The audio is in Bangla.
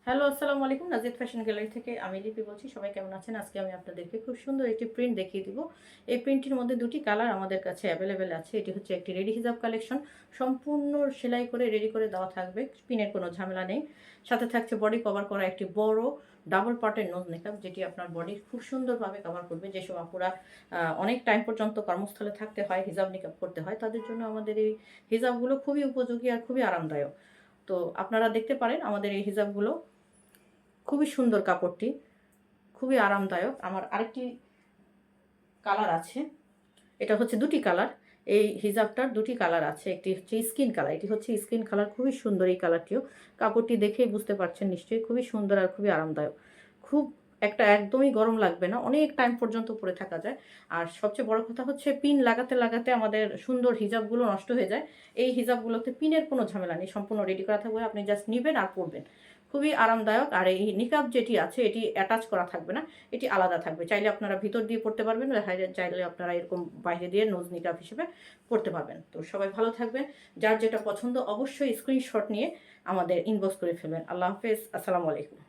হ্যালো, আসসালামু আলাইকুম। নাজিদ ফ্যাশন গ্যালারি থেকে আমি লিপি বলছি। সবাই কেমন আছেন? আজকে আমি আপনাদেরকে খুব সুন্দর একটি প্রিন্ট দেখিয়ে দিব। এই প্রিন্টটির মধ্যে ২ টি কালার আমাদের কাছে অ্যাভেলেবেল আছে। এটি হচ্ছে একটি রেডি হিজাব কালেকশন। সম্পূর্ণ সেলাই করে রেডি করে দেওয়া থাকবে। পিনের কোনো ঝামেলা নেই। সাথে থাকছে বডি কভার করা একটি বড় ডাবল পার্টের নোজ মেকআপ, যেটি আপনার বডি খুব সুন্দরভাবে কভার করবে। যেসব আপুরা অনেক টাইম পর্যন্ত কর্মস্থলে থাকতে হয়, হিজাব নিকাব করতে হয়, তাদের জন্য আমাদের এই হিজাবগুলো খুবই উপযোগী আর খুবই আরামদায়ক। তো আপনারা দেখতে পারেন আমাদের এই হিজাবগুলো খুবই সুন্দর, কাপড়টি খুবই আরামদায়ক। আমার আরেকটি কালার আছে, এটা হচ্ছে ২টি কালার। এই হিজাবটার ২টি কালার আছে। একটি হচ্ছে স্কিন কালার, এটি হচ্ছে স্কিন কালার, খুবই সুন্দর এই কালারটিও। কাপড়টি দেখেই বুঝতে পারছেন নিশ্চয়ই, খুবই সুন্দর আর খুবই আরামদায়ক। খুব একদমই গরম লাগবে না, অনেক টাইম পর্যন্ত পরে থাকা যায়। আর সবচেয়ে বড় কথা হচ্ছে পিন লাগাতে লাগাতে আমাদের সুন্দর হিজাবগুলো নষ্ট হয়ে যায়। এই হিজাবগুলোতে পিনের কোনো ঝামেলা নেই, সম্পূর্ণ রেডি করা থাকবে, আপনি জাস্ট নিবেন আর পরবেন। খুবই আরামদায়ক। আর এই নিকাব যেটি আছে এটি অ্যাটাচ করা থাকবে না, এটি আলাদা থাকবে। চাইলে আপনারা ভিতর দিয়ে পড়তে পারবেন, চাইলে আপনারা এরকম বাইরে দিয়ে নোজ নিকাব হিসেবে পড়তে পারবেন। তো সবাই ভালো থাকবেন। যার যেটা পছন্দ অবশ্যই স্ক্রিনশট নিয়ে আমাদের ইনবক্স করে ফেলবেন। আল্লাহ হাফেজ, আসসালামু আলাইকুম।